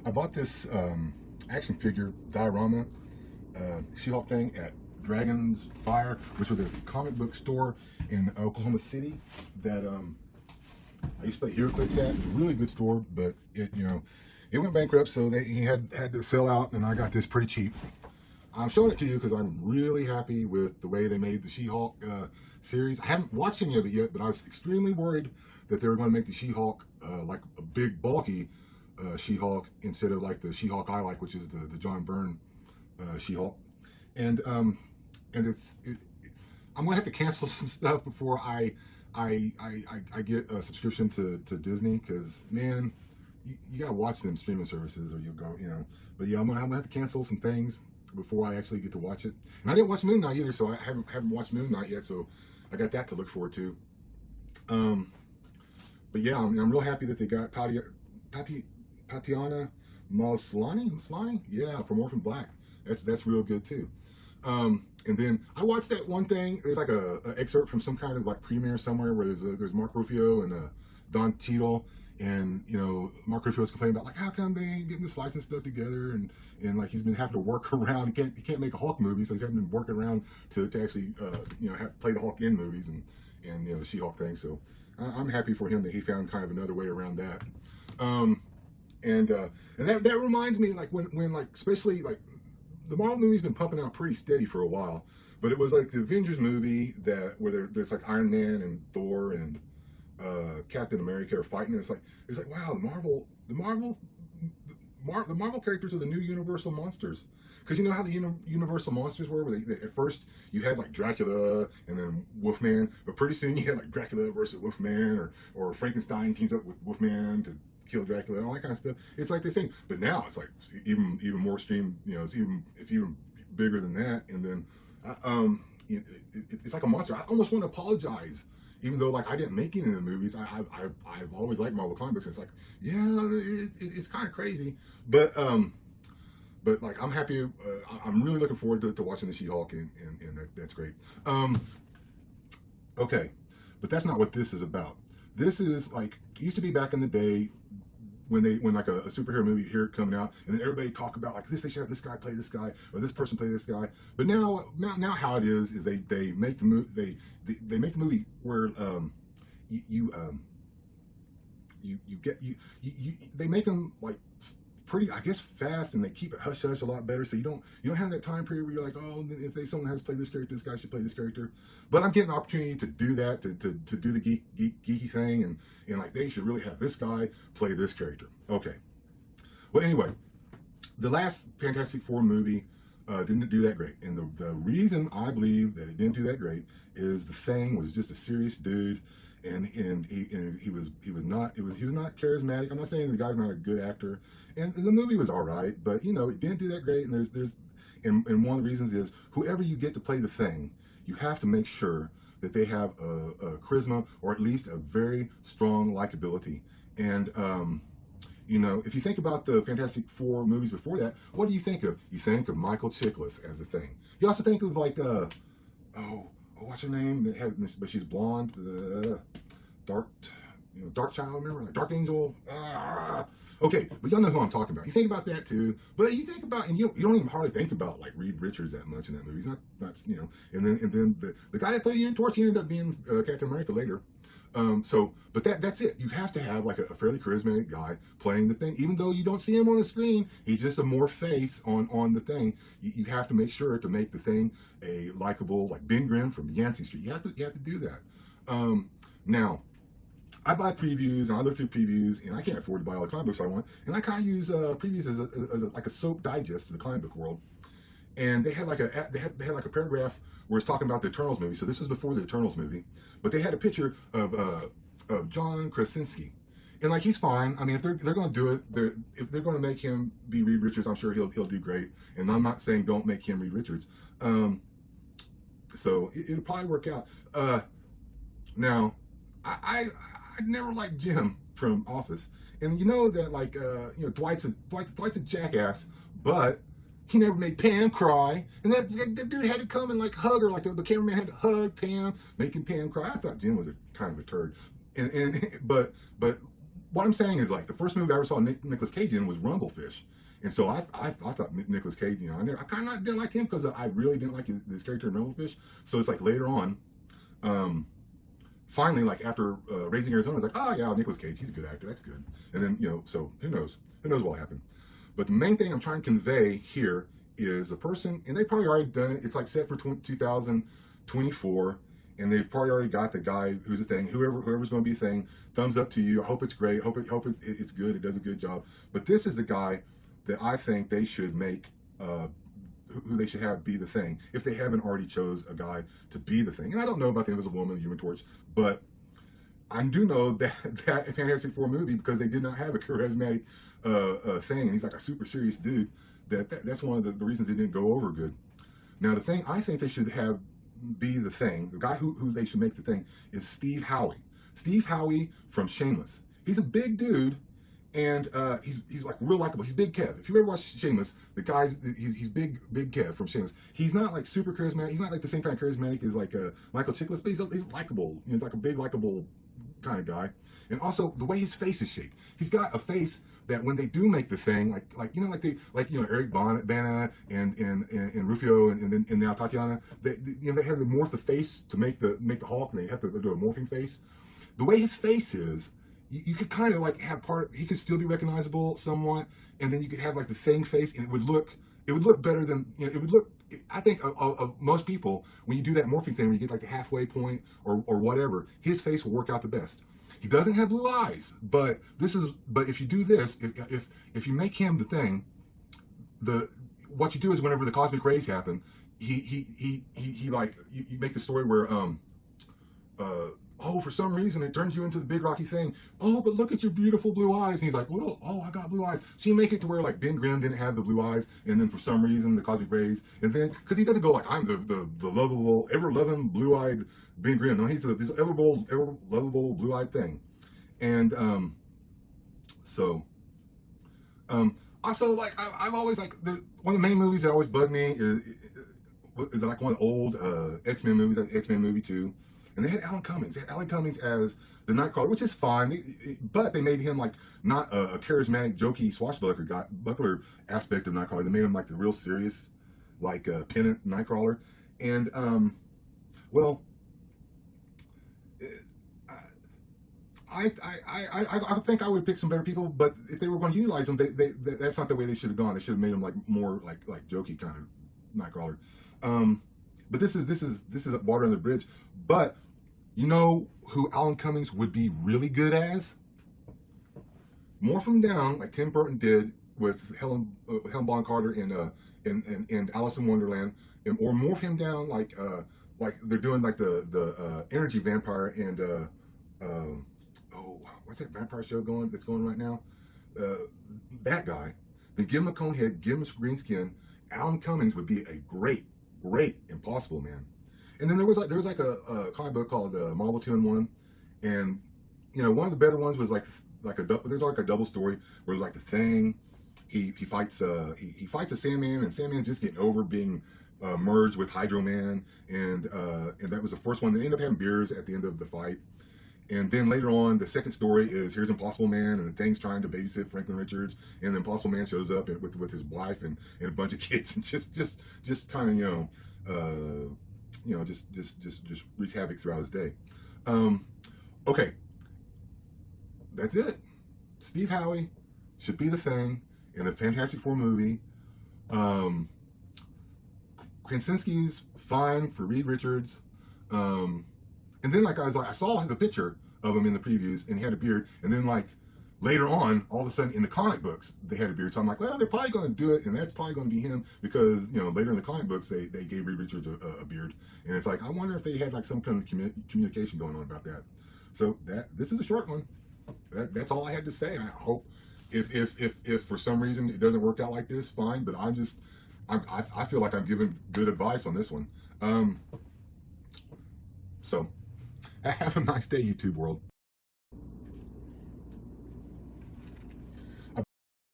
I bought this action figure diorama She-Hulk thing at Dragon's Fire, which was a comic book store in Oklahoma City that I used to play HeroClix at. It was a really good store, but it went bankrupt, so he had to sell out, and I got this pretty cheap. I'm showing it to you because I'm really happy with the way they made the She-Hulk series. I haven't watched any of it yet, but I was extremely worried that they were going to make the She-Hulk like a big, bulky She-Hulk instead of like the She-Hulk I like, which is the John Byrne She-Hulk. And I'm going to have to cancel some stuff before I get a subscription to Disney, because, man, you got to watch them streaming services or you'll go, But yeah, I'm gonna have to cancel some things before I actually get to watch it. And I didn't watch Moon Knight either, so I haven't watched Moon Knight yet, so I got that to look forward to. But yeah, I'm real happy that they got Tatiana Maslany, yeah, from Orphan Black. That's real good too. And then I watched that one thing. There's like a excerpt from some kind of like premiere somewhere where there's Mark Ruffalo and Don Cheadle, and Mark Ruffalo's complaining about like how come they ain't getting this license stuff together, and like he's been having to work around. He can't make a Hulk movie, so he's having been working around to actually play the Hulk in movies and the She-Hulk thing. So I'm happy for him that he found kind of another way around that. And that reminds me, like when like especially like the Marvel movie's been pumping out pretty steady for a while, but it was like the Avengers movie where there's like Iron Man and Thor and Captain America are fighting. And it's like wow, the Marvel characters are the new Universal monsters. Because you know how the Universal monsters were, where they at first you had like Dracula and then Wolfman, but pretty soon you had like Dracula versus Wolfman, or Frankenstein teams up with Wolfman to kill Dracula and all that kind of stuff. It's like this thing, but now it's like even more extreme. It's even bigger than that. And then it's like a monster. I almost want to apologize, even though like I didn't make it in the movies. I've always liked Marvel comic books. It's like, yeah, it's kind of crazy, but like I'm happy. I'm really looking forward to watching the She-Hulk, and that's great. Okay, but that's not what this is about. This is like, it used to be back in the day when like a superhero movie here coming out, and then everybody talk about like this, they should have this guy play this guy, or this person play this guy. But now how it is they make the movie they make the movie where they make them like pretty, I guess, fast, and they keep it hush hush a lot better. So you don't have that time period where you're like, oh, if someone has to play this character, this guy should play this character. But I'm getting the opportunity to do that, to do the geeky thing, and like they should really have this guy play this character. Okay. Well, anyway, the last Fantastic Four movie didn't do that great, and the reason I believe that it didn't do that great is the Thing was just a serious dude. And he was not charismatic. I'm not saying the guy's not a good actor, and the movie was all right, but it didn't do that great. And and one of the reasons is whoever you get to play the Thing, you have to make sure that they have a charisma, or at least a very strong likability. And if you think about the Fantastic Four movies before that, what do you think of? You think of Michael Chiklis as the Thing. You also think of like what's her name? But she's blonde. Dark Child, remember? Like Dark Angel. Okay, but y'all know who I'm talking about. You think about that too, but you think about, and you don't even hardly think about like Reed Richards that much in that movie. He's not. And then the guy that played Ian Torch, he ended up being Captain America later. But that's it. You have to have like a fairly charismatic guy playing the Thing, even though you don't see him on the screen. He's just a more face on the Thing. You have to make sure to make the Thing a likable, like Ben Grimm from Yancey Street. You have to do that. Now, I buy previews and I look through previews, and I can't afford to buy all the comic books I want, and I kind of use previews as like a soap digest to the comic book world. And they had like a paragraph where it's talking about the Eternals movie. So this was before the Eternals movie, but they had a picture of John Krasinski, and like he's fine. I mean, if they're going to do it, if they're going to make him be Reed Richards, I'm sure he'll do great. And I'm not saying don't make him Reed Richards. So it'll probably work out. Now, I never liked Jim from Office, and that like Dwight's a jackass, but he never made Pam cry, and that dude had to come and like hug her, like the cameraman had to hug Pam, making Pam cry. I thought Jim was kind of a turd, but what I'm saying is, like, the first movie I ever saw Nicolas Cage in was Rumblefish. And so I thought Nicolas Cage, you know, I kind of didn't like him because I really didn't like his character in Rumblefish. So it's like later on, finally, like after Raising Arizona, I was like, oh yeah, Nicolas Cage, he's a good actor, that's good. And then, you know, so who knows what happened. But the main thing I'm trying to convey here is a person, and they've probably already done it. It's like set for 2024, and they've probably already got the guy who's a thing. Whoever's going to be a thing, thumbs up to you. I hope it's great. Hope it's good. It does a good job. But this is the guy that I think they should make, who they should have be the thing, if they haven't already chose a guy to be the thing. And I don't know about the Invisible Woman, the Human Torch, but I do know that Fantastic Four movie, because they did not have a charismatic thing, and he's like a super serious dude. That's one of the reasons it didn't go over good. Now, the thing I think they should have be the thing, the guy who they should make the thing, is Steve Howey. Steve Howey from Shameless. He's a big dude, and he's like real likable. He's Big Kev. If you ever watched Shameless, the guy's he's big Kev from Shameless. He's not like super charismatic. He's not like the same kind of charismatic as like Michael Chiklis, but he's likable. You know, he's like a big likable kind of guy. And also the way his face is shaped. He's got a face that when they do make the thing, like you know, Eric Bana and Rufio and now Tatiana, they have to morph the face to make the Hulk. And they have to do a morphing face. The way his face is, you could kind of like have he could still be recognizable somewhat, and then you could have like the Thing face, and it would look better than, you know, it would look. I think of most people, when you do that morphing thing, when you get like the halfway point or whatever, his face will work out the best. He doesn't have blue eyes, but if you do this, if you make him the Thing, what you do is whenever the cosmic rays happen, he like you make the story where oh, for some reason it turns you into the big rocky thing. Oh, but look at your beautiful blue eyes. And he's like, well, oh, I got blue eyes. So you make it to where like Ben Grimm didn't have the blue eyes, and then for some reason the cosmic rays, and then because he doesn't go like, I'm the lovable, ever loving blue eyed Ben Grimm. No, he's this ever lovable blue eyed thing. And also, like, I've always like one of the main movies that always bugged me is like one of the old X-Men movies, like X-Men movie 2. And they had Alan Cummings. They had Alan Cummings as the Nightcrawler, which is fine. But they made him like not a charismatic, jokey swashbuckler aspect of Nightcrawler. They made him like the real serious, like pennant Nightcrawler. And well, I think I would pick some better people. But if they were going to utilize them, that's not the way they should have gone. They should have made him like more like jokey kind of Nightcrawler. But this is water under the bridge. But you know who Alan Cummings would be really good as? Morph him down like Tim Burton did with Helen Bonham Carter in Alice in Wonderland, or morph him down like they're doing like the energy vampire and oh, what's that vampire show that's going right now? That guy. Then give him a cone head, give him green skin. Alan Cummings would be a great Impossible Man. And then there was like a comic book called Marvel 2-in-1, and you know, one of the better ones was there's like a double story where like the Thing, he fights a Sandman, and Sandman's just getting over being merged with Hydro Man, and that was the first one. They end up having beers at the end of the fight. And then later on, the second story is here's Impossible Man, and the Thing's trying to babysit Franklin Richards, and the Impossible Man shows up with his wife and a bunch of kids, and just kind of just wreaks havoc throughout his day. Okay, that's it. Steve Howey should be the Thing in the Fantastic Four movie. Krasinski's fine for Reed Richards. And then like I saw the picture of him in the previews, and he had a beard. And then like later on, all of a sudden in the comic books, they had a beard. So I'm like, well, they're probably going to do it, and that's probably going to be him, because you know later in the comic books they gave Reed Richards a beard, and it's like I wonder if they had like some kind of communication going on about that. So this is a short one. That's all I had to say. I hope if for some reason it doesn't work out like this, fine. But I feel like I'm giving good advice on this one. So have a nice day, YouTube world.